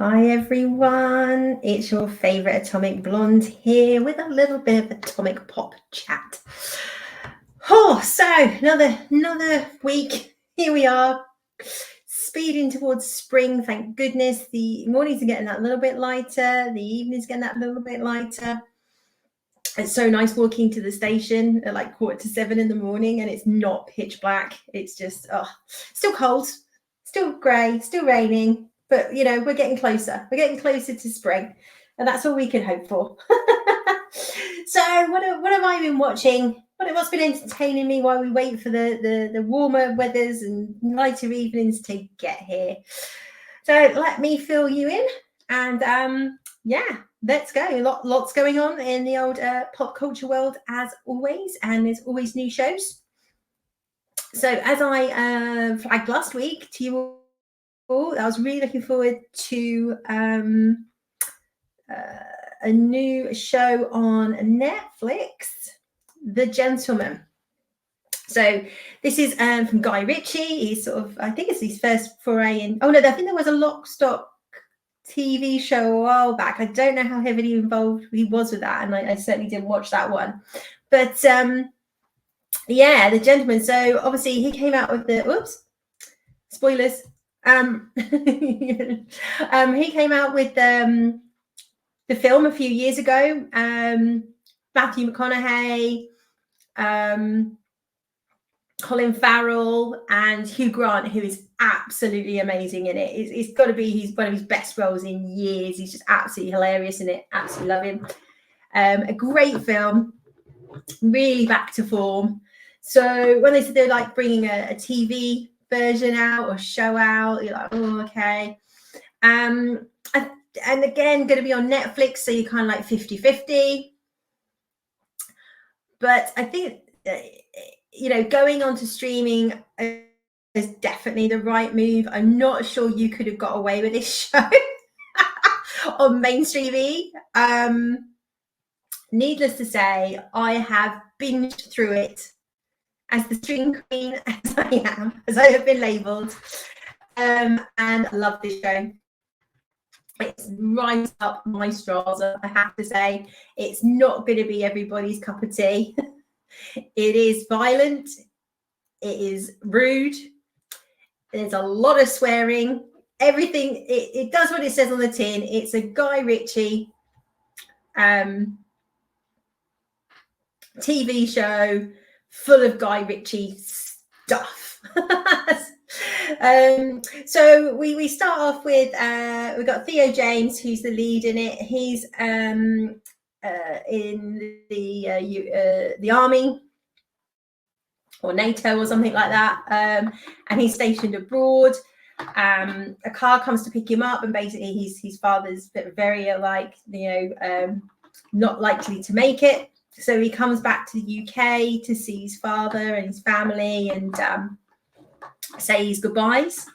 Hi everyone, it's your favorite Atomic Blonde here with a little bit of atomic pop chat. So another week. Here we are, speeding towards spring. Thank goodness. The mornings are getting that little bit lighter. The evenings getting that little bit lighter. It's so nice walking to the station at like 6:45 in the morning, and it's not pitch black. It's just still cold, still grey, still raining. But, we're getting closer. We're getting closer to spring, and that's all we can hope for. So what have I been watching? What's been entertaining me while we wait for the warmer weathers and lighter evenings to get here? So let me fill you in. And let's go. Lots going on in the old pop culture world, as always, and there's always new shows. So as I flagged last week to you all, I was really looking forward to a new show on Netflix, The Gentleman. So this is from Guy Ritchie. He's I think it's his first foray in. I think there was a Lock, Stock TV show a while back. I don't know how heavily involved he was with that, and I certainly didn't watch that one. But The Gentleman. So obviously he came out with spoilers. He came out with the film a few years ago. Matthew McConaughey, Colin Farrell, and Hugh Grant, who is absolutely amazing in it. It's got to be one of his best roles in years. He's just absolutely hilarious in it. Absolutely love him. A great film, really back to form. So when they said they're like bringing a TV version out or show out, you're like, oh, okay. And again, going to be on Netflix, so you're kind of like 50-50. But I think going on to streaming is definitely the right move. I'm not sure you could have got away with this show on mainstream TV. Needless to say, I have binged through it as the stream queen as I am, as I have been labelled, and I love this show. It's right up my straws, I have to say. It's not going to be everybody's cup of tea. It is violent. It is rude. There's a lot of swearing. Everything, it does what it says on the tin. It's a Guy Ritchie TV show full of Guy Ritchie stuff. So we start off with we've got Theo James, who's the lead in it. He's in the army or NATO or something like that, and he's stationed abroad. A car comes to pick him up, and basically his father's very not likely to make it. So he comes back to the UK to see his father and his family and say his goodbyes.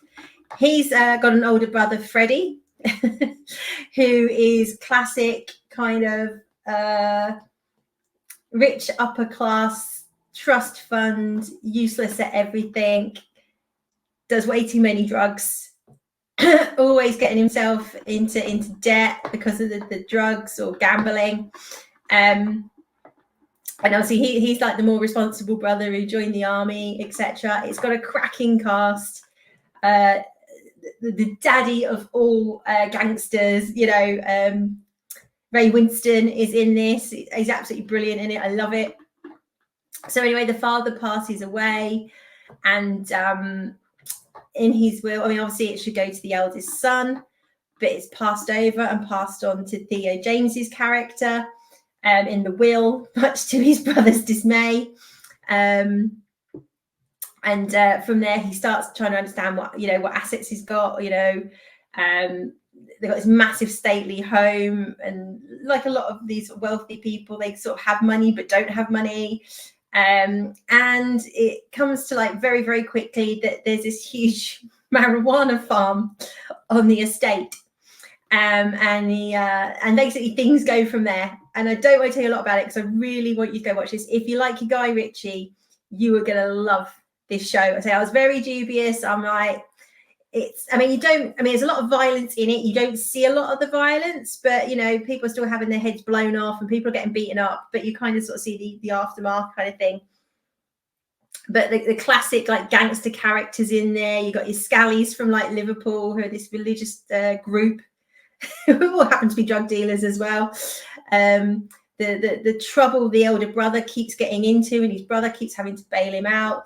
He's got an older brother, Freddie, who is classic kind of rich upper class, trust fund, useless at everything, does way too many drugs, always getting himself into debt because of the drugs or gambling. And obviously he's like the more responsible brother who joined the army, etc. It's got a cracking cast. The daddy of all gangsters, Ray Winston is in this. He's absolutely brilliant in it. I love it. So anyway, the father passes away, and in his will, obviously it should go to the eldest son, but it's passed over and passed on to Theo James's character in the will, much to his brother's dismay. And from there, he starts trying to understand what assets he's got. They've got this massive stately home, and like a lot of these wealthy people, they sort of have money but don't have money. And it comes to like very, very quickly that there's this huge marijuana farm on the estate. And basically things go from there. And I don't want to tell you a lot about it because I really want you to go watch this. If you like your Guy Ritchie, you are going to love this show. I was very dubious. I'm like, I mean, there's a lot of violence in it. You don't see a lot of the violence, but people are still having their heads blown off and people are getting beaten up, but you kind of sort of see the aftermath kind of thing. But the classic like gangster characters in there. You got your Scallies from like Liverpool, who are this religious group who all happen to be drug dealers as well. The trouble the elder brother keeps getting into, and his brother keeps having to bail him out.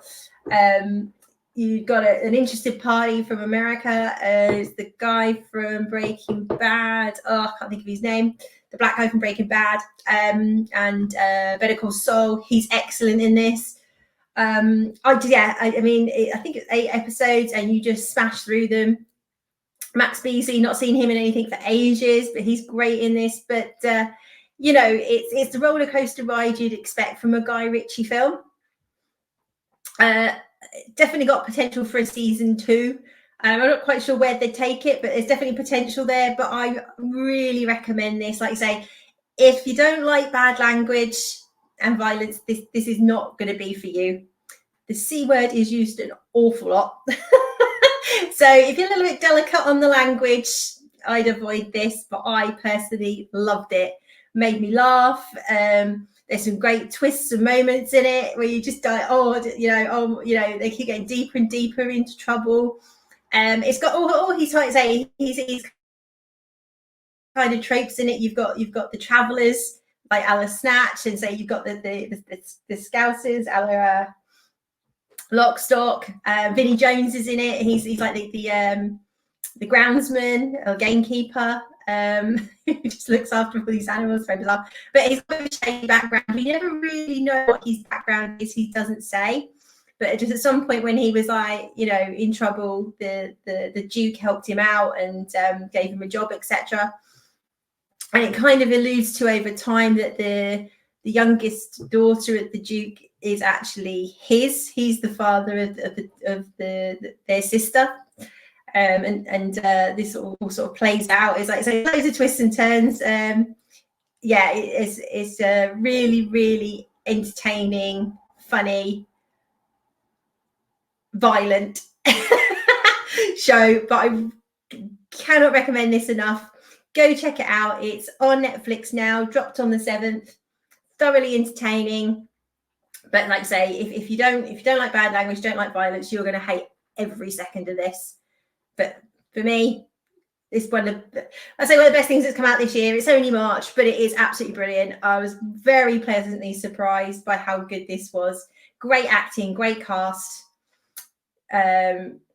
You've got an interested party from America. It's the guy from Breaking Bad. I can't think of his name. The black guy from Breaking Bad, and Better Call Saul. He's excellent in this. I mean, I think it's 8 episodes, and you just smash through them. Max Beesley, not seen him in anything for ages, but he's great in this. But it's the roller coaster ride you'd expect from a Guy Ritchie film. Definitely got potential for a season 2. I'm not quite sure where they take it, but there's definitely potential there. But I really recommend this. Like I say, if you don't like bad language and violence, this is not going to be for you. The C word is used an awful lot. So if you're a little bit delicate on the language, I'd avoid this. But I personally loved it. Made me laugh. There's some great twists and moments in it where you just go, they keep getting deeper and deeper into trouble. It's got all his he's kind of tropes in it. You've got the travellers like a la Snatch, and so you've got the Scousers, a la Lock, Stock. Vinnie Jones is in it. He's like the groundsman or gamekeeper. Who just looks after all these animals, very bizarre. But he's got a shady background. We never really know what his background is. He doesn't say. But just at some point when he was like, in trouble, the Duke helped him out and gave him a job, etc. And it kind of alludes to over time that the youngest daughter of the Duke is actually his. He's the father of their sister. This all sort of plays out. It's like so loads of twists and turns. It's a really, really entertaining, funny, violent show. But I cannot recommend this enough. Go check it out. It's on Netflix now. Dropped on the 7th. Thoroughly entertaining. But like I say, if you don't like bad language, don't like violence, you're going to hate every second of this. But for me, it's one of the best things that's come out this year. It's only March, but it is absolutely brilliant. I was very pleasantly surprised by how good this was. Great acting, great cast.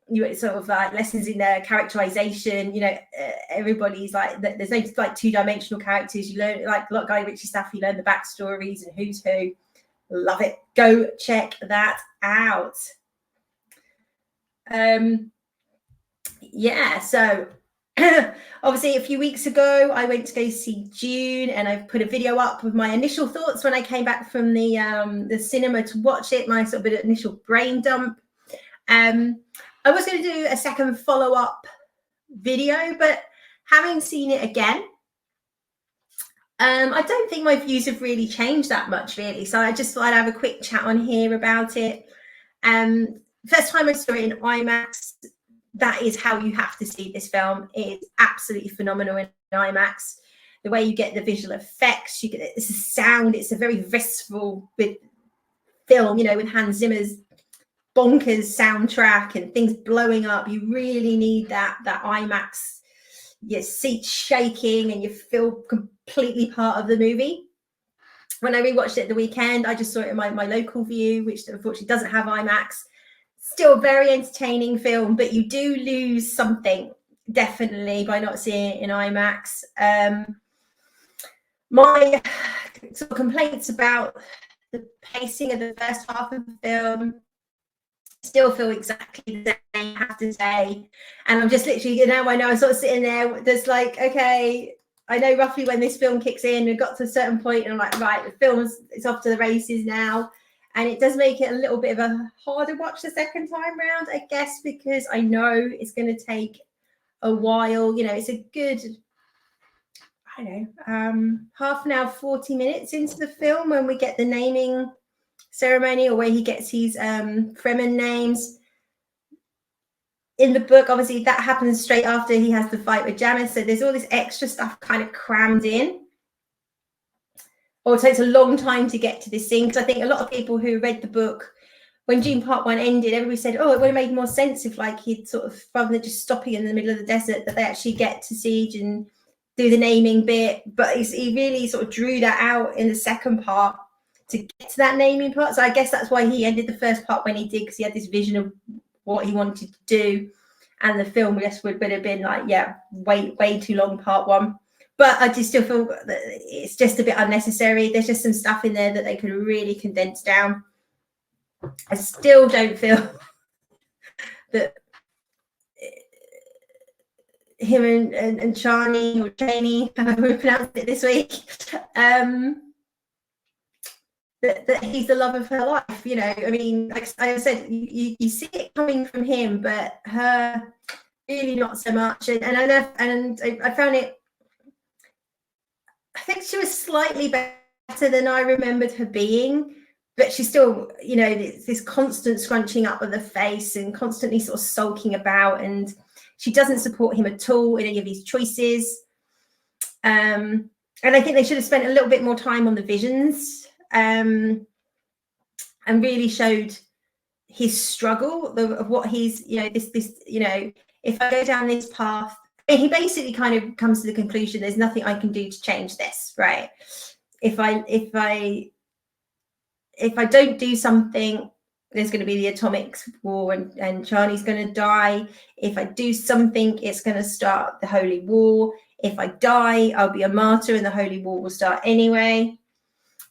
You sort of like lessons in their characterization. Everybody's like there's no like two-dimensional characters. You learn like a lot of Guy Ritchie stuff. You learn the backstories and who's who. Love it. Go check that out. So obviously a few weeks ago I went to go see Dune, and I've put a video up with my initial thoughts when I came back from the cinema to watch it, my sort of initial brain dump. I was going to do a second follow-up video, but having seen it again, I don't think my views have really changed that much, really. So I just thought I'd have a quick chat on here about it. First time I saw it in IMAX. That is how you have to see this film. It is absolutely phenomenal in IMAX. The way you get the visual effects, you get it's a sound. It's a very visceral film, with Hans Zimmer's bonkers soundtrack and things blowing up. You really need that IMAX. Your seat shaking and you feel completely part of the movie. When I rewatched it the weekend, I just saw it in my local view, which unfortunately doesn't have IMAX. Still a very entertaining film, but you do lose something definitely by not seeing it in IMAX. My sort of complaints about the pacing of the first half of the film still feel exactly the same, I have to say. And I'm just literally, I know I'm sort of sitting there, there's like, okay, I know roughly when this film kicks in. We've got to a certain point and I'm like, right, the film's it's off to the races now. And it does make it a little bit of a harder watch the second time round, I guess, because I know it's going to take a while. It's a good, I don't know, half an hour, 40 minutes into the film when we get the naming ceremony, or where he gets his Fremen names. in the book, obviously, that happens straight after he has the fight with Jamis. So there's all this extra stuff kind of crammed in. Or it takes a long time to get to this scene. Because I think a lot of people who read the book, when Dune Part 1 ended, everybody said, oh, it would have made more sense if, like, he'd sort of, rather than just stopping in the middle of the desert, that they actually get to Siege and do the naming bit. But he really sort of drew that out in the second part to get to that naming part. So I guess that's why he ended the first part when he did, because he had this vision of what he wanted to do. And the film just would have been like, yeah, way too long, Part 1. But I just still feel that it's just a bit unnecessary. There's just some stuff in there that they could really condense down. I still don't feel that him and Chani, or Chani, however we pronounced it this week, that he's the love of her life. You know, I mean, like I said, you see it coming from him, but her really not so much. And I found it. I think she was slightly better than I remembered her being, but she's still, you know, this constant scrunching up of the face and constantly sort of sulking about, and she doesn't support him at all in any of his choices. And I think they should have spent a little bit more time on the visions, and really showed his struggle of what he's, you know, this, you know, if I go down this path, he basically kind of comes to the conclusion there's nothing I can do to change this, right? If I don't do something, there's going to be the atomic war, and Chani's going to die. If I do something, it's going to start the Holy War. If I die, I'll be a martyr and the Holy War will start anyway.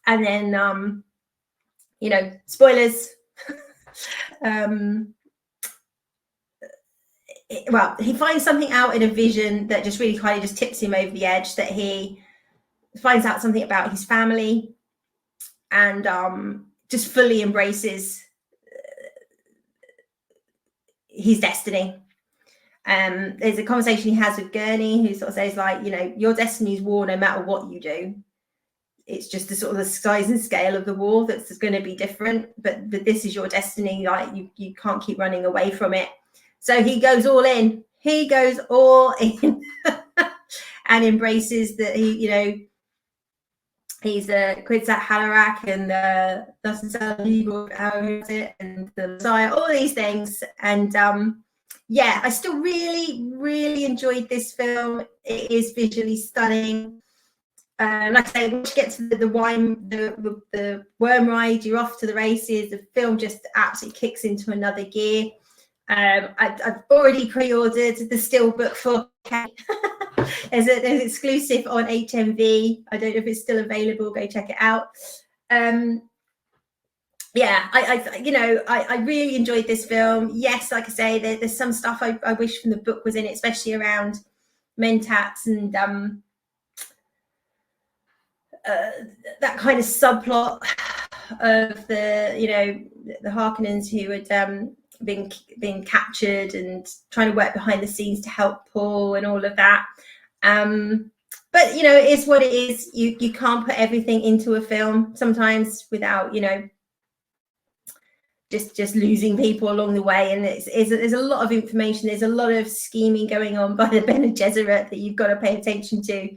And then, you know, spoilers. Well, he finds something out in a vision that just really kind of just tips him over the edge, that he finds out something about his family, and just fully embraces his destiny. There's a conversation he has with Gurney, who sort of says, like, you know, your destiny is war no matter what you do. It's just the sort of the size and scale of the war that's going to be different, but this is your destiny. Like, you can't keep running away from it. So he goes all in. He goes all in and embraces that he, you know, he's Kwisatz Haderach and and the Messiah, all these things. And yeah, I still really enjoyed this film. It is visually stunning. Like I say, once you get to the worm ride, you're off to the races. The film just absolutely kicks into another gear. I've already pre-ordered the Steelbook 4K. There's an exclusive on HMV. I don't know if it's still available. Go check it out. Yeah, I really enjoyed this film. Yes, like I say, there's some stuff I wish from the book was in it, especially around Mentats and that kind of subplot of the, you know, the Harkonnens who had been captured and trying to work behind the scenes to help Paul and all of that. But, you know, it is what it is. You can't put everything into a film sometimes without, you know, just losing people along the way. And there's a lot of information. There's a lot of scheming going on by the Bene Gesserit that you've got to pay attention to.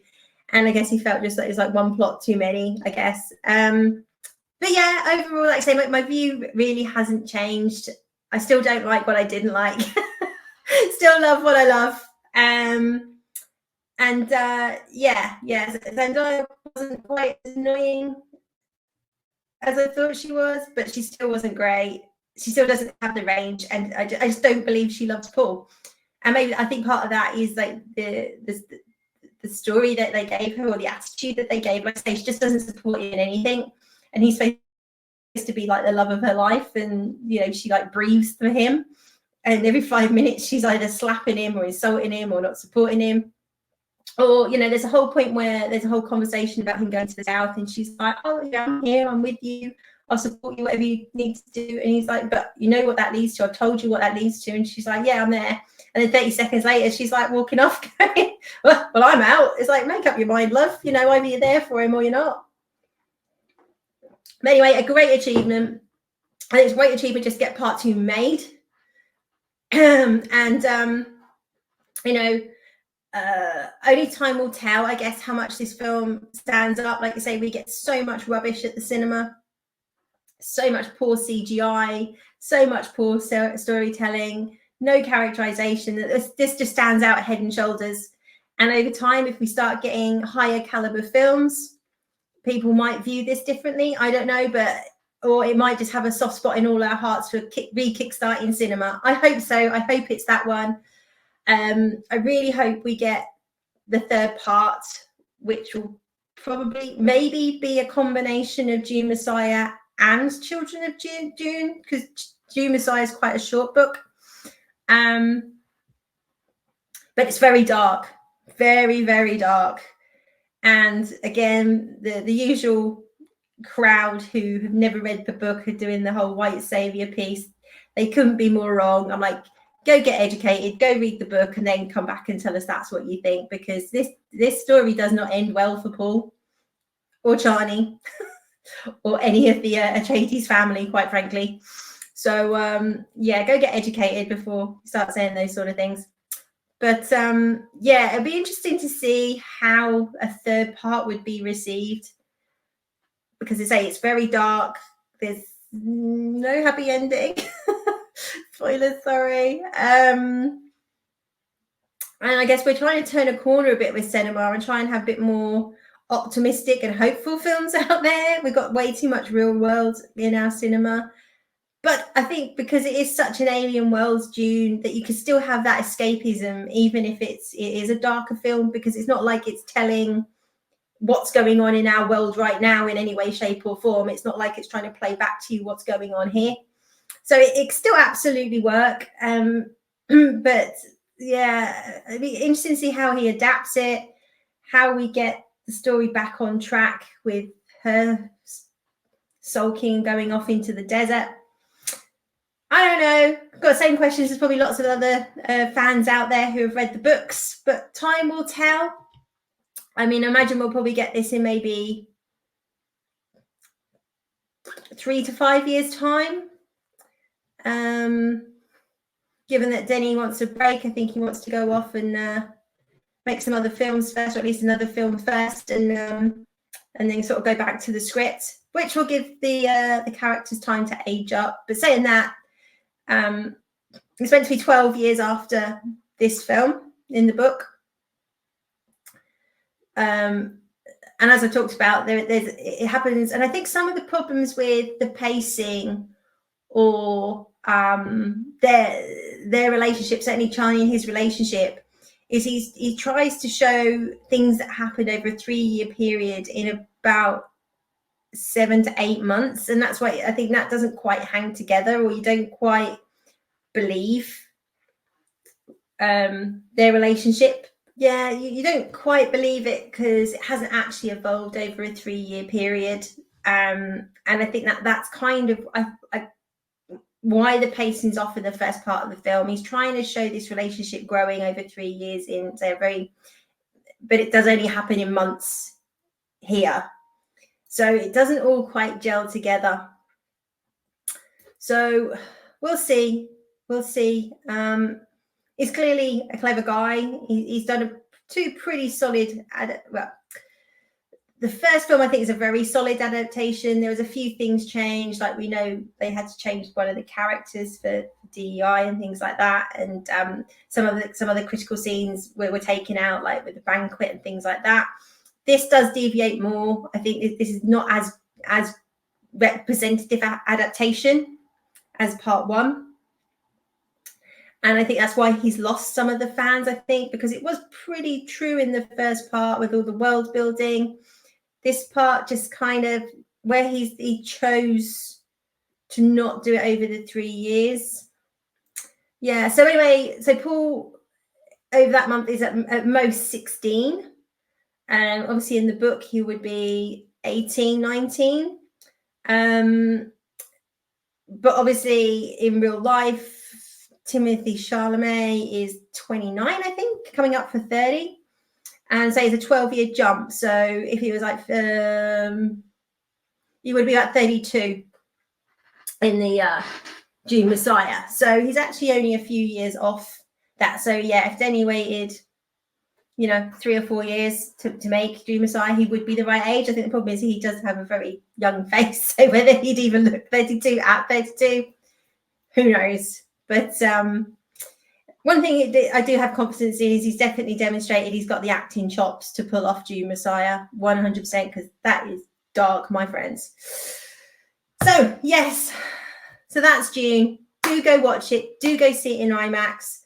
And I guess he felt just like it's like one plot too many, I guess. But yeah, overall, like I say, my view really hasn't changed. I still don't like what I didn't like. Still love what I love. Yeah, Zendaya wasn't quite as annoying as I thought she was, but she still wasn't great. She still doesn't have the range, and I just don't believe she loves Paul. And maybe I think part of that is like the story that they gave her, or the attitude that they gave. Like I say, she just doesn't support him in anything, and he's supposed to be like the love of her life, and you know, she like breathes for him, and every 5 minutes she's either slapping him or insulting him or not supporting him. Or, you know, there's a whole point where there's a whole conversation about him going to the south, and she's like, oh yeah, I'm here, I'm with you, I'll support you, whatever you need to do. And he's like, but you know what that leads to? I've told you what that leads to. And she's like, yeah, I'm there. And then 30 seconds later, she's like walking off going, well, I'm out. It's like, make up your mind, love. You know, either you're there for him or you're not. But anyway, a great achievement. And it's a great achievement just to get part 2 made. And you know, only time will tell, I guess, how much this film stands up. Like you say, we get so much rubbish at the cinema, so much poor CGI, so much poor storytelling, no characterization. That this just stands out head and shoulders. And over time, if we start getting higher caliber films, people might view this differently. I don't know, or it might just have a soft spot in all our hearts for re-kickstarting cinema. I hope so. I hope it's that one. I really hope we get the third part, which will probably maybe be a combination of Dune Messiah and Children of Dune, because Dune Messiah is quite a short book. But it's very dark, very, very dark. And again, the usual crowd who have never read the book are doing the whole white savior piece. They couldn't be more wrong. I'm like, go get educated, go read the book, and then come back and tell us that's what you think, because this story does not end well for Paul or Chani or any of the Atreides family, quite frankly. So yeah, go get educated before you start saying those sort of things. But yeah, it'd be interesting to see how a third part would be received, because they say it's very dark. There's no happy ending. Spoilers, sorry. And I guess we're trying to turn a corner a bit with cinema and try and have a bit more optimistic and hopeful films out there. We've got way too much real world in our cinema. But I think because it is such an alien world, Dune, that you can still have that escapism, even if it is a darker film, because it's not like it's telling what's going on in our world right now in any way, shape or form. It's not like it's trying to play back to you what's going on here. So it still absolutely work. But yeah, it'd be interesting to see how he adapts it, how we get the story back on track with her sulking, going off into the desert. I don't know. I've got the same questions as probably lots of other fans out there who have read the books, but time will tell. I mean, I imagine we'll probably get this in maybe 3 to 5 years' time. Given that Denny wants a break, I think he wants to go off and make some other films first, or at least another film first, and then sort of go back to the script, which will give the characters time to age up. But saying that, it's meant to be 12 years after this film in the book. And as I talked about, it happens, and I think some of the problems with the pacing or their relationship, certainly Chani and his relationship, is he tries to show things that happened over a 3-year period in about 7 to 8 months, and that's why I think that doesn't quite hang together, or you don't quite believe their relationship. Yeah, you don't quite believe it because it hasn't actually evolved over a 3-year period, and I think that's kind of why the pacing's off in the first part of the film. He's trying to show this relationship growing over 3 years in, so but it does only happen in months here, so it doesn't all quite gel together. So we'll see. He's clearly a clever guy. He's done 2 pretty solid. The first film, I think, is a very solid adaptation. There was a few things changed, like we know they had to change one of the characters for DEI and things like that, and some of the critical scenes were taken out, like with the banquet and things like that. This does deviate more. I think this is not as representative adaptation as part 1. And I think that's why he's lost some of the fans, I think, because it was pretty true in the first part with all the world building. This part just kind of where he chose to not do it over the 3 years. Yeah, so anyway, so Paul over that month is at most 16. And obviously in the book, he would be 18, 19. But obviously in real life, Timothée Chalamet is 29, I think, coming up for 30. And so it's a 12-year jump. So if he was like, he would be like 32 in the Dune Messiah. So he's actually only a few years off that. So yeah, if Denny waited, 3 or 4 years to make Dune Messiah, he would be the right age. I think the problem is he does have a very young face. So whether he'd even look 32 at 32, who knows? But one thing I do have confidence in is he's definitely demonstrated he's got the acting chops to pull off Dune Messiah 100%, because that is dark, my friends. So yes, so that's Dune. Do go watch it. Do go see it in IMAX.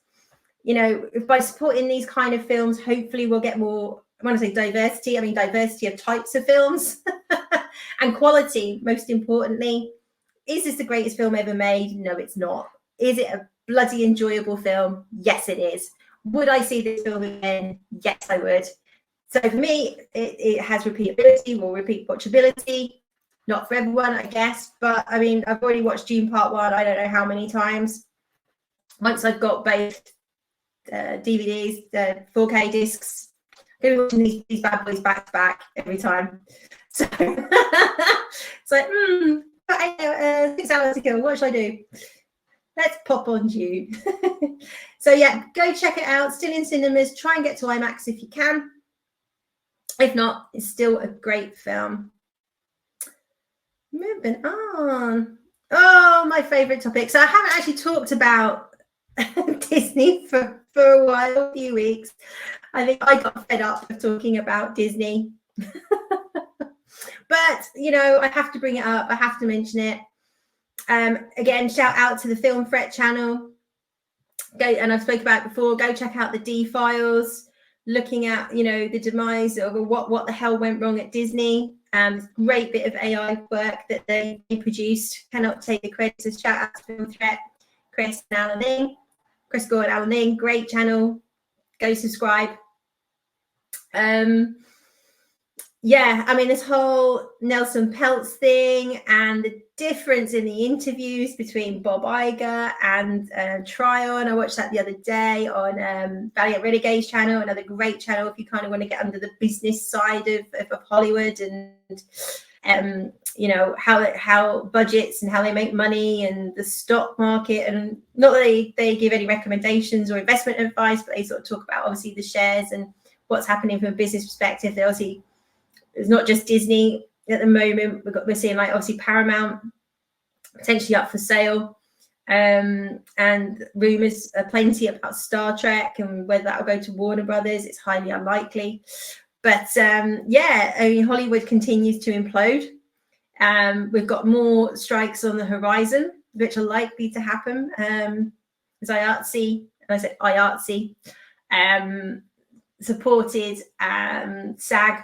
By supporting these kind of films, hopefully we'll get more, when I say diversity, I mean diversity of types of films and quality, most importantly. Is this the greatest film ever made? No, it's not. Is it a bloody enjoyable film? Yes, it is. Would I see this film again? Yes, I would. So for me, it has repeatability or repeat watchability. Not for everyone, I guess. But I mean, I've already watched Dune Part 1, I don't know how many times. Once I've got both DVDs, the 4K discs, I'm going to be watching these bad boys back to back every time. So it's like, 6 hours to kill. What should I do? Let's pop on Dune. So yeah, go check it out. Still in cinemas. Try and get to IMAX if you can. If not, it's still a great film. Moving on. Oh, my favorite topic. So I haven't actually talked about Disney for a while, a few weeks. I think I got fed up of talking about Disney. But, I have to bring it up. I have to mention it. Again, shout out to the Film Threat channel. And I've spoken about it before. Go check out the D-Files, looking at, the demise of what the hell went wrong at Disney. Great bit of AI work that they produced. Cannot take the credit. So shout out to Film Threat, Chris Gordon, Alan Ling. Great channel. Go subscribe. Yeah, I mean, this whole Nelson Peltz thing and the difference in the interviews between Bob Iger and Tryon. I watched that the other day on Valiant Renegade's channel, another great channel if you kind of want to get under the business side of Hollywood and how budgets and how they make money and the stock market. And not that they give any recommendations or investment advice, but they sort of talk about obviously the shares and what's happening from a business perspective. They obviously, it's not just Disney at the moment. We're seeing like obviously Paramount potentially up for sale, and rumors are plenty about Star Trek and whether that will go to Warner Brothers. It's highly unlikely. But yeah, I mean, Hollywood continues to implode. We've got more strikes on the horizon, which are likely to happen. As IATSE, and I said IATSE, supported SAG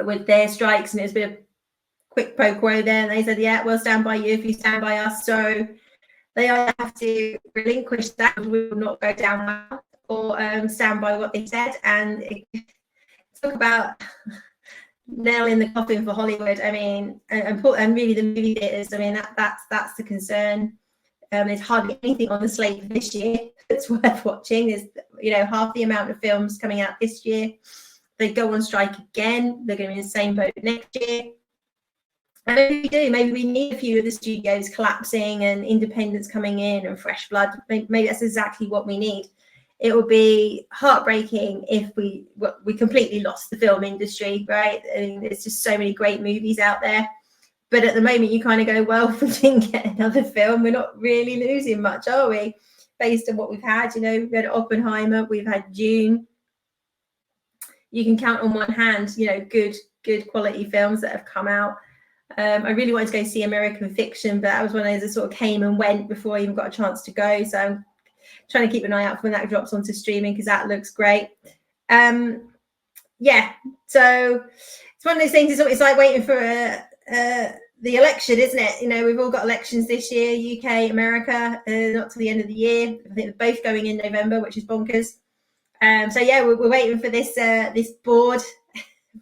with their strikes, and it was a bit of quick pro quo there. And they said, yeah, we'll stand by you if you stand by us. So they either have to relinquish that, we will not go down that, or stand by what they said. And talk about nail in the coffin for Hollywood. I mean, and really the movie theaters. I mean, that's the concern. There's hardly anything on the slate for this year that's worth watching. There's half the amount of films coming out this year. They go on strike again. They're going to be in the same boat next year. And maybe we need a few of the studios collapsing and independents coming in and fresh blood. Maybe that's exactly what we need. It would be heartbreaking if we completely lost the film industry, right? I mean, there's just so many great movies out there. But at the moment, you kind of go, well, if we didn't get another film, we're not really losing much, are we? Based on what we've had, we've had Oppenheimer, we've had Dune. You can count on one hand, good quality films that have come out. I really wanted to go see American Fiction, but that was one of those that sort of came and went before I even got a chance to go. So I'm trying to keep an eye out for when that drops onto streaming, because that looks great. Yeah, so it's one of those things. It's like waiting for the election, isn't it? We've all got elections this year, UK, America, not till the end of the year. I think they're both going in November, which is bonkers. So yeah, we're waiting for this board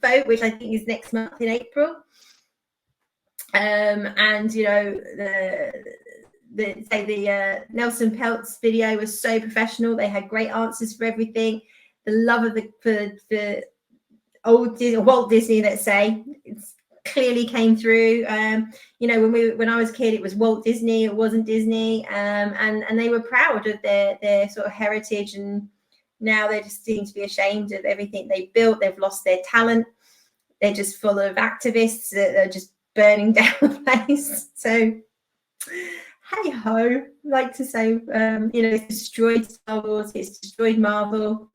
vote, which I think is next month in April. And the Nelson Peltz video was so professional. They had great answers for everything. The love of the old Disney, Walt Disney, let's say, it's clearly came through. You know, when I was a kid, it was Walt Disney, it wasn't Disney, and they were proud of their sort of heritage, and now they just seem to be ashamed of everything they built. They've lost their talent. They're just full of activists that are just burning down the place. So hey ho, like to say, you know, it's destroyed Star Wars, it's destroyed Marvel.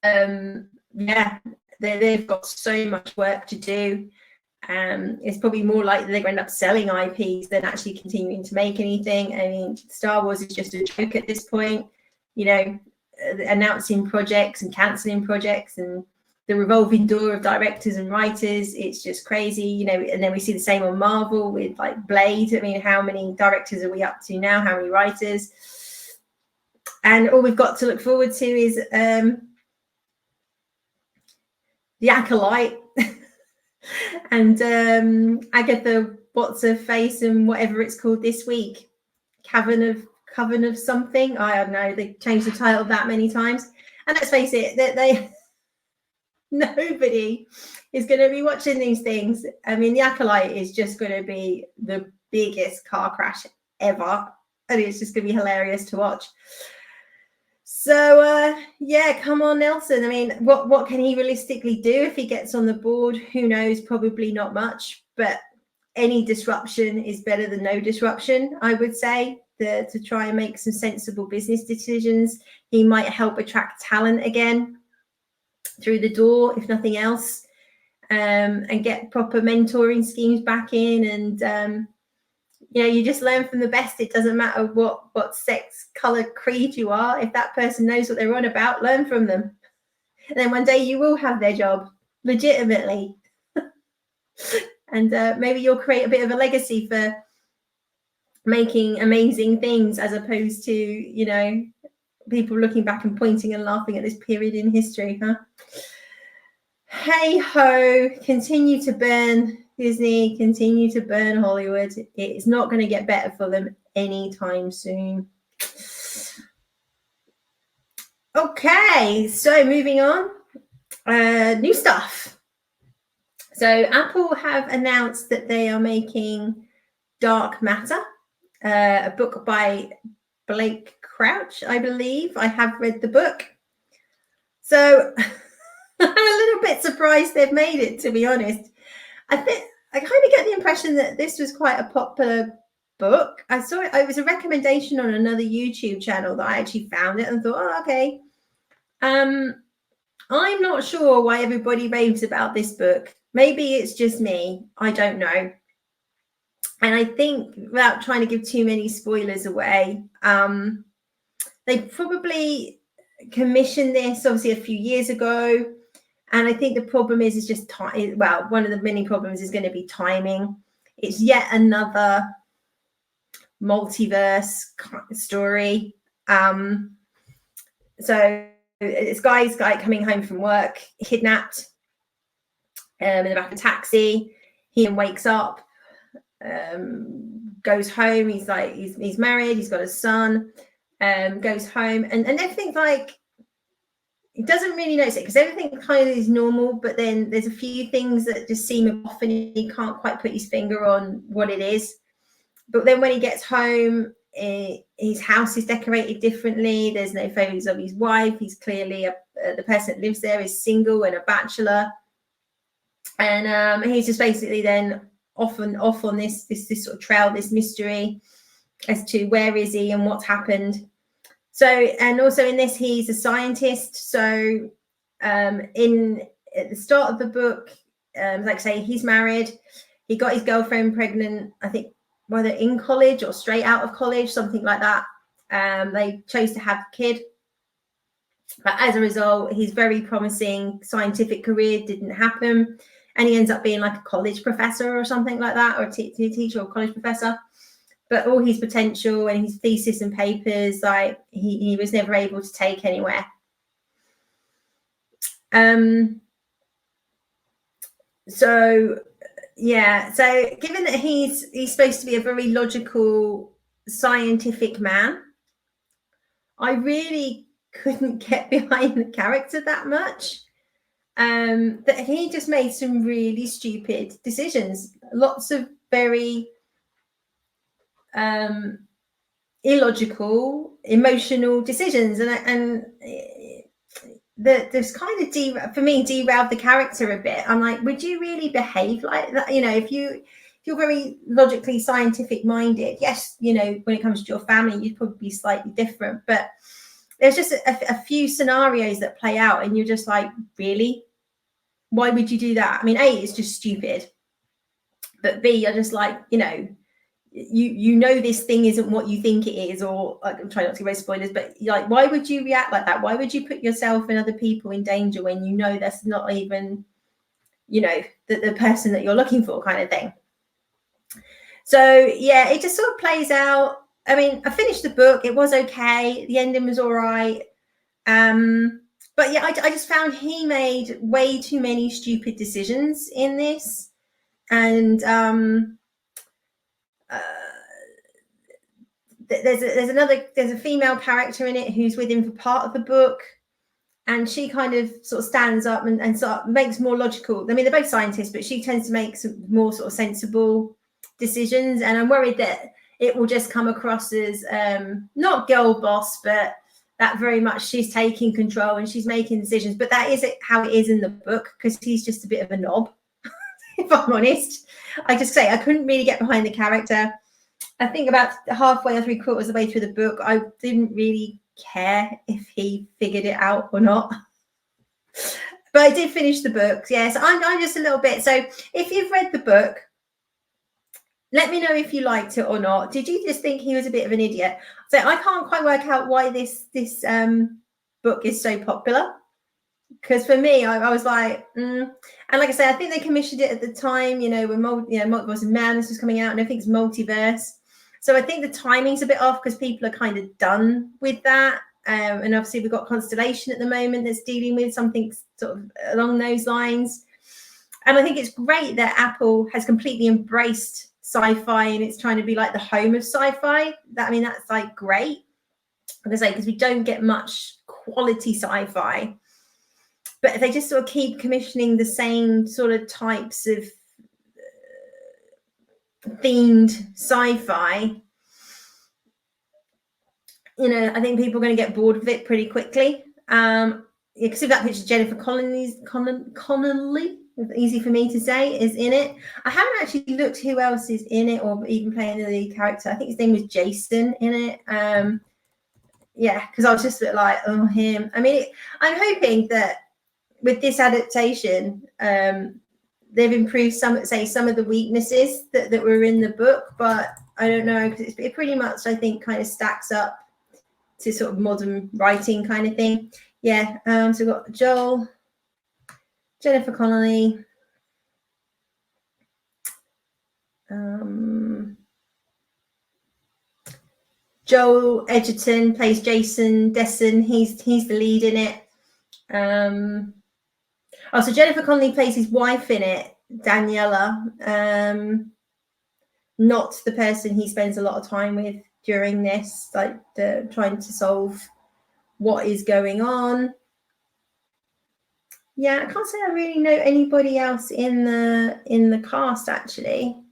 Yeah, they've got so much work to do. It's probably more likely they're going to end up selling IPs than actually continuing to make anything. I mean, Star Wars is just a joke at this point, you know, announcing projects and cancelling projects and the revolving door of directors and writers. It's just crazy, you know. And then we see the same on Marvel with like Blade. I mean, how many directors are we up to now? How many writers? And all we've got to look forward to is The Acolyte and Agatha what's her face and whatever it's called this week, Coven of something. I don't know, they changed the title that many times. And let's face it, that they nobody is going to be watching these things. I mean, The Acolyte is just going to be the biggest car crash ever, and it's just going to be hilarious to watch. So yeah, come on, Nelson. I mean, what can he realistically do if he gets on the board? Who knows? Probably not much, but any disruption is better than no disruption, I would say, to try and make some sensible business decisions. He might help attract talent again through the door, if nothing else, and get proper mentoring schemes back in. And you know, you just learn from the best. It doesn't matter what sex, color, creed you are. If that person knows what they're on about, learn from them. And then one day you will have their job legitimately. And maybe you'll create a bit of a legacy for making amazing things, as opposed to, you know, people looking back and pointing and laughing at this period in history, huh? Hey ho, continue to burn Disney, continue to burn Hollywood. It's not going to get better for them anytime soon. Okay, so moving on, new stuff. So Apple have announced that they are making Dark Matter, a book by Blake Crouch, I believe. I have read the book. So I'm a little bit surprised they've made it, to be honest. I kind of get the impression that this was quite a popular book. I saw it. It was a recommendation on another YouTube channel that I actually found it and thought, oh, okay. I'm not sure why everybody raves about this book. Maybe it's just me. I don't know. And I think, without trying to give too many spoilers away, they probably commissioned this obviously a few years ago. And I think the problem is just time. Well, one of the many problems is going to be timing. It's yet another multiverse story. So this guy's coming home from work, kidnapped in the back of a taxi. He then wakes up, goes home. He's like, he's married. He's got a son. Goes home, and everything's like, he doesn't really notice it because everything kind of is normal, but then there's a few things that just seem off and he can't quite put his finger on what it is. But then when he gets home, his house is decorated differently. There's no photos of his wife. He's clearly the person that lives there is single and a bachelor. And he's just basically then off on this sort of trail, this mystery as to where is he and what's happened. So, and also in this, he's a scientist. So at the start of the book, like I say, he's married. He got his girlfriend pregnant, I think, whether in college or straight out of college, something like that. They chose to have a kid. But as a result, his very promising scientific career didn't happen. And he ends up being like a college professor or something like that, or a teacher or college professor. But all his potential and his thesis and papers, like he was never able to take anywhere. So yeah, so given that he's supposed to be a very logical, scientific man, I really couldn't get behind the character that much. that he just made some really stupid decisions. Lots of very illogical, emotional decisions, and this kind of derailed the character a bit. I'm like, would you really behave like that? You know, if you're very logically scientific minded, yes, you know, when it comes to your family, you'd probably be slightly different, but there's just a few scenarios that play out and you're just like, really? Why would you do that? I mean, A, it's just stupid, but B, you're just like, you know, you know this thing isn't what you think it is, or like, I'm trying not to give away spoilers, but like, why would you react like that? Why would you put yourself and other people in danger when you know that's not even, you know, the person that you're looking for, kind of thing. So yeah, it just sort of plays out. I mean, I finished the book, it was okay, the ending was all right, but yeah, I just found he made way too many stupid decisions in this, and there's a female character in it who's with him for part of the book, and she kind of sort of stands up and sort of makes more logical. I mean, they're both scientists, but she tends to make some more sort of sensible decisions, and I'm worried that it will just come across as not girl boss, but that very much she's taking control and she's making decisions. But that is how it is in the book, because he's just a bit of a knob, if I'm honest. I just say I couldn't really get behind the character. I think about halfway or 3/4 of the way through the book, I didn't really care if he figured it out or not. But I did finish the book. Yes, yeah, so I'm just a little bit. So if you've read the book, let me know if you liked it or not. Did you just think he was a bit of an idiot? So I can't quite work out why this book is so popular. Because for me, I was like, and like I say, I think they commissioned it at the time, you know, when Multiverse of Madness was coming out, and I think it's Multiverse. So I think the timing's a bit off because people are kind of done with that. And obviously we've got Constellation at the moment that's dealing with something sort of along those lines. And I think it's great that Apple has completely embraced sci-fi and it's trying to be like the home of sci-fi. I mean, that's like great. Like I say, because we don't get much quality sci-fi. But if they just sort of keep commissioning the same sort of types of themed sci-fi, you know, I think people are going to get bored of it pretty quickly. You can see that picture, Jennifer Connelly, easy for me to say, is in it. I haven't actually looked who else is in it or even playing the lead character. I think his name was Jason in it. Yeah, because I was just a bit like, oh, him. I mean, I'm hoping that with this adaptation, they've improved some of the weaknesses that were in the book, but I don't know, because it pretty much, I think, kind of stacks up to sort of modern writing kind of thing. Yeah, so we've got Joel, Jennifer Connelly, Joel Edgerton plays Jason Desson. He's the lead in it. So Jennifer Connelly plays his wife in it, Daniela, not the person he spends a lot of time with during this, like trying to solve what is going on. Yeah, I can't say I really know anybody else in the cast actually.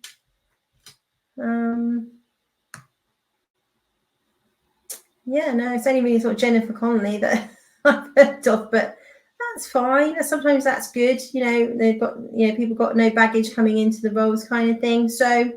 Yeah, no, it's only really sort of Jennifer Connelly that I've heard of, but that's fine. Sometimes that's good. You know, they've got, you know, people got no baggage coming into the roles kind of thing. So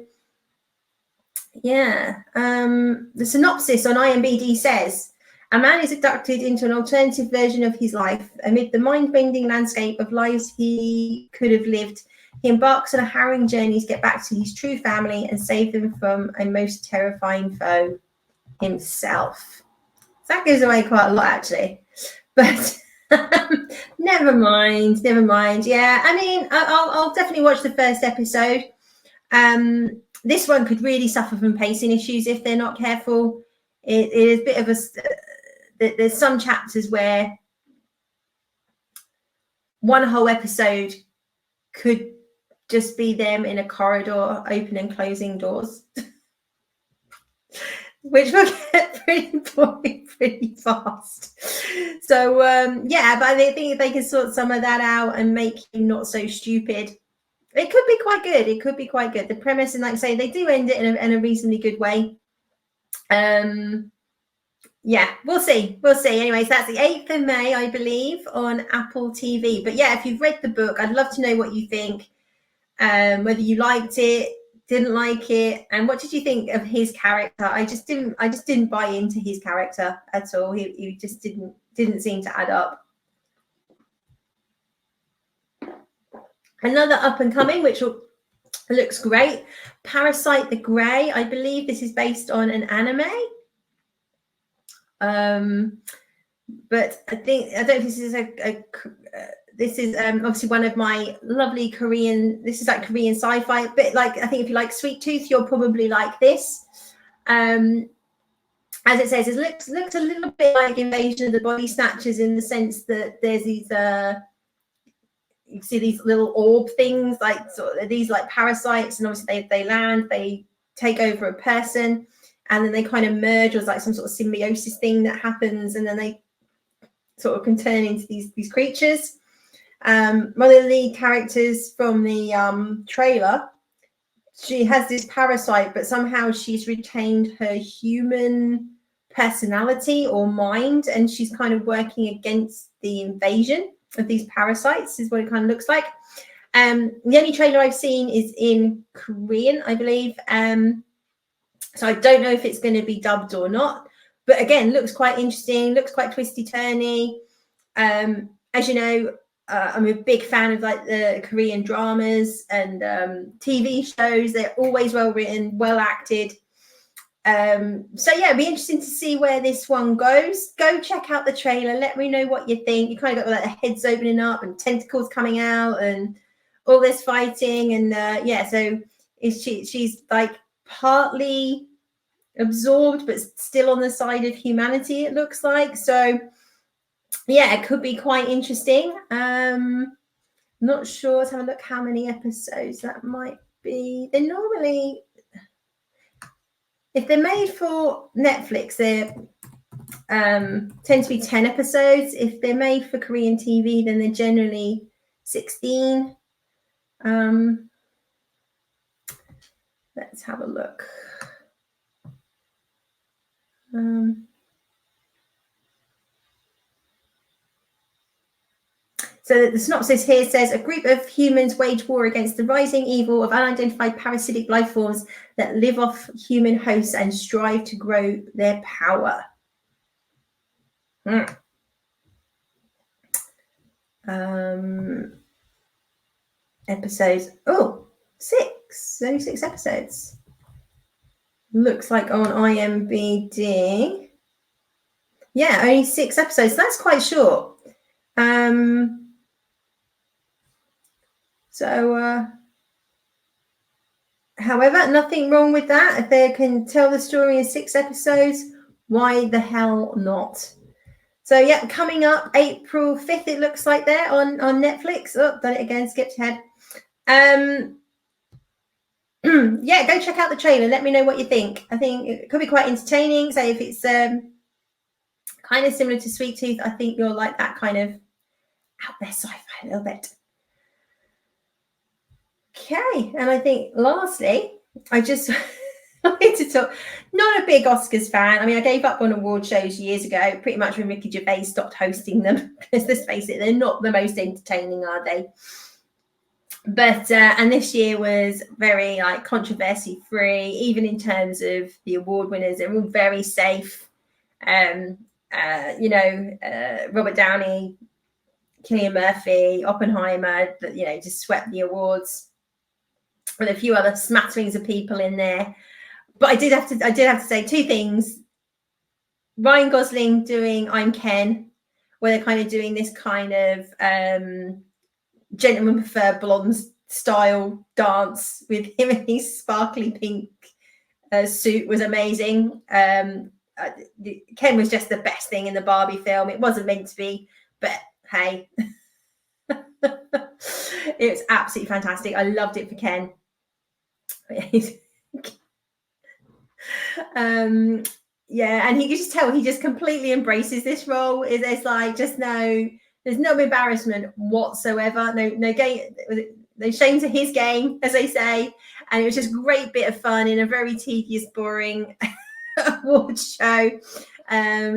yeah, the synopsis on IMDb says, a man is abducted into an alternative version of his life. Amid the mind-bending landscape of lives he could have lived, he embarks on a harrowing journey to get back to his true family and save them from a most terrifying foe, himself. So that gives away quite a lot, actually. But never mind. Yeah, I mean, I'll definitely watch the first episode. This one could really suffer from pacing issues if they're not careful. It is a bit of a... There's some chapters where one whole episode could just be them in a corridor opening and closing doors. which will get pretty boring pretty fast. So yeah, but I think if they can sort some of that out and make him not so stupid, it could be quite good. It could be quite good. The premise, and like I say, they do end it in a reasonably good way. Yeah, we'll see. We'll see. Anyways, that's the 8th of May, I believe, on Apple TV. But yeah, if you've read the book, I'd love to know what you think. Whether you liked it, didn't like it, and what did you think of his character? I just didn't buy into his character at all. He just didn't seem to add up. Another up and coming, which looks great, Parasite the Grey. I believe this is based on an anime. But I don't think this is this is obviously one of my lovely Korean. This is like Korean sci-fi, a bit like, I think if you like Sweet Tooth, you'll probably like this. As it says, it looks a little bit like Invasion of the Body Snatchers in the sense that there's these you see these little orb things, like sort of these like parasites, and obviously they land, they take over a person, and then they kind of merge, or it's like some sort of symbiosis thing that happens, and then they sort of can turn into these creatures. One of the lead characters from the trailer, she has this parasite, but somehow she's retained her human personality or mind, and she's kind of working against the invasion of these parasites, is what it kind of looks like. The only trailer I've seen is in Korean, I believe. So I don't know if it's going to be dubbed or not, but again, looks quite interesting, looks quite twisty-turny. As you know, I'm a big fan of like the Korean dramas and TV shows. They're always well written, well acted. So yeah, it'd be interesting to see where this one goes. Go check out the trailer. Let me know what you think. You kind of got like the heads opening up and tentacles coming out and all this fighting. And yeah, so she's like partly absorbed, but still on the side of humanity, it looks like. So yeah, it could be quite interesting. Not sure. Let's have a look how many episodes that might be. They're normally, if they're made for Netflix, they tend to be 10 episodes. If they're made for Korean TV, then they're generally 16. Let's have a look. So the synopsis here says, a group of humans wage war against the rising evil of unidentified parasitic life forms that live off human hosts and strive to grow their power. Episodes, 6, only 6 episodes. Looks like on IMDb. Yeah, only 6 episodes. That's quite short. However, nothing wrong with that. If they can tell the story in 6 episodes, why the hell not? So yeah, coming up April 5th, it looks like there on Netflix. Oh, done it again, skipped ahead. Yeah, go check out the trailer. Let me know what you think. I think it could be quite entertaining. So if it's kind of similar to Sweet Tooth, I think you'll like that kind of out there sci-fi a little bit. Okay, and I think lastly, I just wanted to talk. Not a big Oscars fan. I mean, I gave up on award shows years ago, pretty much when Ricky Gervais stopped hosting them. Because let's face it, they're not the most entertaining, are they? But and this year was very like controversy free, even in terms of the award winners. They're all very safe. Robert Downey, Cillian Murphy, Oppenheimer, just swept the awards, with a few other smatterings of people in there. But I did have to say 2 things. Ryan Gosling doing I'm Ken, where they're kind of doing this kind of gentlemen prefer blondes style dance with him in his sparkly pink suit was amazing. Ken was just the best thing in the Barbie film. It wasn't meant to be, but hey, it was absolutely fantastic. I loved it for Ken. Yeah, and he could just tell he just completely embraces this role. There's like just there's no embarrassment whatsoever, no game, no shame to his game, as they say. And it was just a great bit of fun in a very tedious, boring awards show.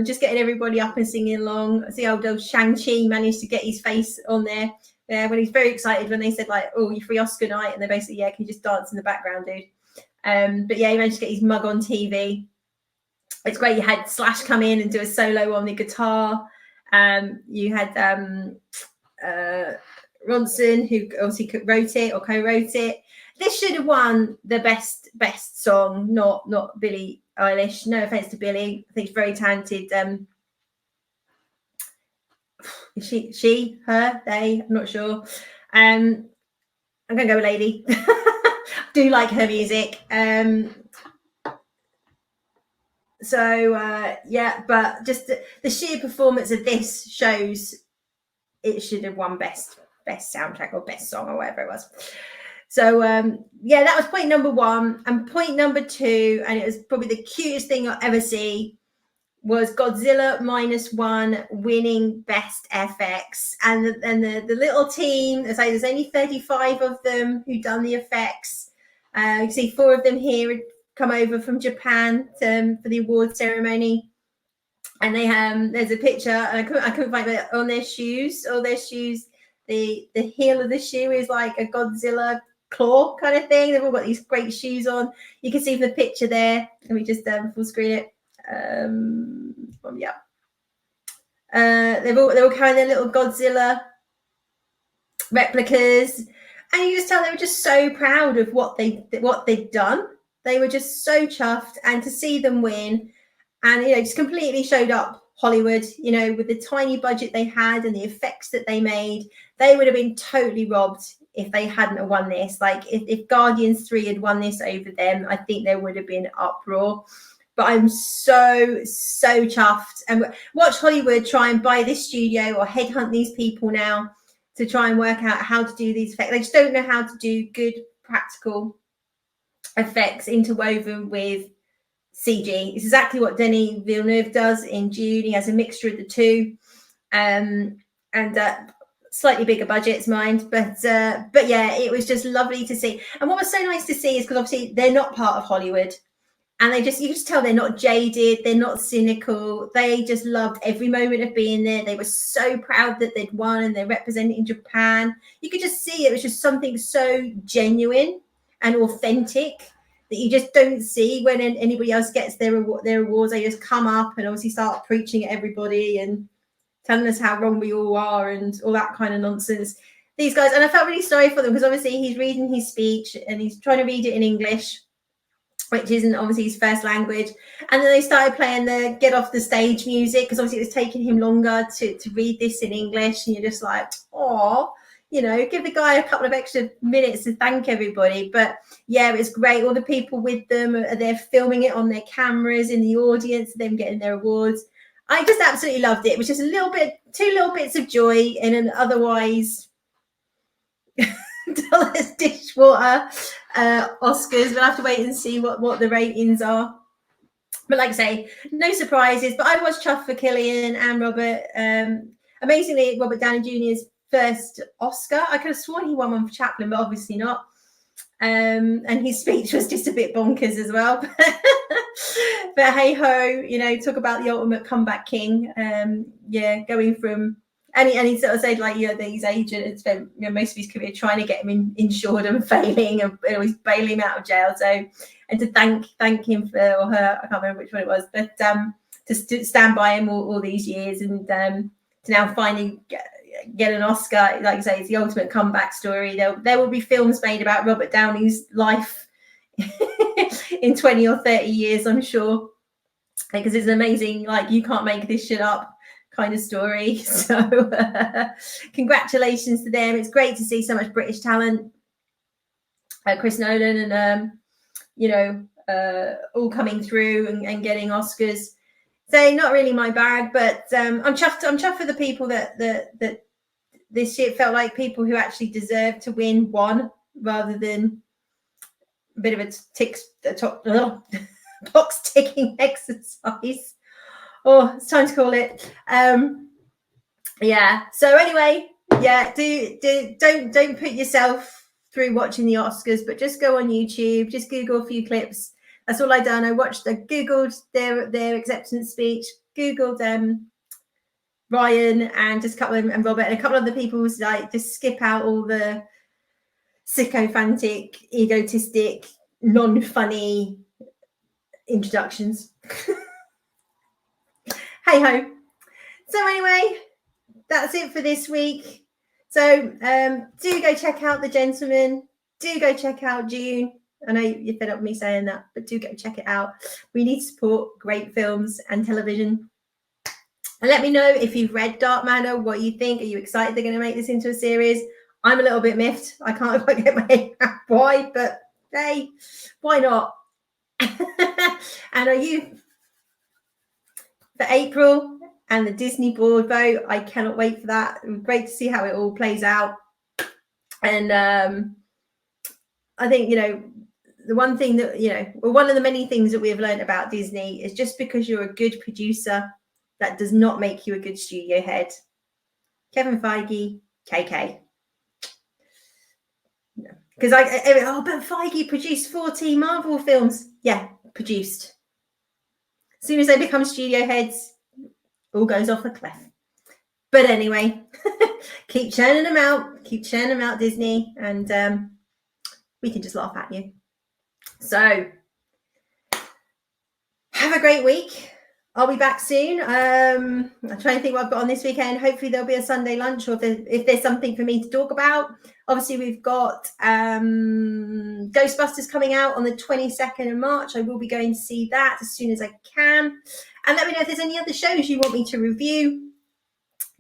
Just getting everybody up and singing along. I see old Shang-Chi managed to get his face on there. When he's very excited when they said like, "Oh, you're free Oscar night," and they basically, "Yeah, can you just dance in the background, dude?" But yeah, he managed to get his mug on TV. It's great. You had Slash come in and do a solo on the guitar. You had Ronson, who obviously wrote it or co-wrote it. This should have won the best song, not Billie Eilish. No offense to Billie, I think she's very talented. She, her, they, I'm not sure. I'm gonna go with Lady. Do like her music. Yeah, but just the sheer performance of this shows it should have won best soundtrack or best song or whatever it was. So yeah, that was point number one. And point number two, and it was probably the cutest thing I'll ever see, was Godzilla -1 winning best FX. And the little team, as I say, there's only 35 of them who done the effects. You can see 4 of them here come over from Japan for the award ceremony. And they there's a picture, and I couldn't find it on their shoes. The heel of the shoe is like a Godzilla claw kind of thing. They've all got these great shoes on. You can see from the picture there. Let me just full screen it. Yeah. They're all carrying their little Godzilla replicas, and you just tell they were just so proud of what they'd done. They were just so chuffed, and to see them win, and just completely showed up Hollywood. With the tiny budget they had and the effects that they made, they would have been totally robbed if they hadn't have won this. Like if Guardians 3 had won this over them, I think there would have been uproar. But I'm so chuffed. And watch Hollywood try and buy this studio or headhunt these people now to try and work out how to do these effects. They just don't know how to do good practical effects interwoven with CG. It's exactly what Denis Villeneuve does in Dune. He has a mixture of the two, and slightly bigger budgets, mind. But yeah, it was just lovely to see. And what was so nice to see is because obviously they're not part of Hollywood. And you just tell they're not jaded, they're not cynical. They just loved every moment of being there. They were so proud that they'd won and they're representing Japan. You could just see it was just something so genuine and authentic that you just don't see when anybody else gets their awards. They just come up and obviously start preaching at everybody and telling us how wrong we all are and all that kind of nonsense. These guys, and I felt really sorry for them because obviously he's reading his speech and he's trying to read it in English, which isn't obviously his first language. And then they started playing the get off the stage music because obviously it was taking him longer to read this in English. And you're just like, oh, give the guy a couple of extra minutes to thank everybody. But yeah, it was great. All the people with them, they're filming it on their cameras in the audience, them getting their awards. I just absolutely loved it. It was just two little bits of joy in an otherwise dollars dishwater Oscars. We'll have to wait and see what the ratings are. But like I say, no surprises. But I was chuffed for Cillian and Robert. Amazingly, Robert Downey Jr.'s first Oscar. I could have sworn he won one for Chaplin, but obviously not. And his speech was just a bit bonkers as well. But hey ho, talk about the ultimate comeback king. Going from and he sort of said like that his agent had spent most of his career trying to get him insured and failing, and always bailing him out of jail. So, and to thank him for, or her, I can't remember which one it was, but to stand by him all these years and to now finally get an Oscar. Like I say, it's the ultimate comeback story. There will be films made about Robert Downey's life in 20 or 30 years, I'm sure, because it's amazing. Like, you can't make this shit up kind of story. So congratulations to them. It's great to see so much British talent, Chris Nolan and all coming through and getting Oscars. So not really my bag, but I'm chuffed for the people that this year felt like people who actually deserved to win won, rather than a bit of a tick top box ticking exercise. Oh, it's time to call it. Yeah. So anyway, yeah, don't put yourself through watching the Oscars, but just go on YouTube, just Google a few clips. That's all I done. I Googled their acceptance speech, Googled Ryan and just a couple of them, and Robert and a couple of the people's, like, just skip out all the sycophantic, egotistic, non-funny introductions. Hey ho. So anyway, that's it for this week. So do go check out The Gentleman. Do go check out Dune. I know you're fed up with me saying that, but do go check it out. We need to support great films and television. And let me know if you've read Dark Matter, what you think. Are you excited they're going to make this into a series? I'm a little bit miffed. I can't quite get my head around why, but hey, why not? And are you for April and the Disney board vote? I cannot wait for that. It was great to see how it all plays out. And I think, the one thing that, one of the many things that we have learned about Disney is just because you're a good producer, that does not make you a good studio head. Kevin Feige, KK. Because but Feige produced 14 Marvel films. Yeah, produced. As soon as they become studio heads, all goes off a cliff. But anyway, keep churning them out, Disney, and we can just laugh at you. So have a great week. I'll be back soon. I'm trying to think what I've got on this weekend. Hopefully there'll be a Sunday lunch, or if there's something for me to talk about. Obviously, we've got Ghostbusters coming out on the 22nd of March. I will be going to see that as soon as I can. And let me know if there's any other shows you want me to review,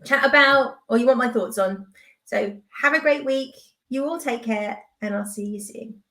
chat about, or you want my thoughts on. So have a great week. You all take care, and I'll see you soon.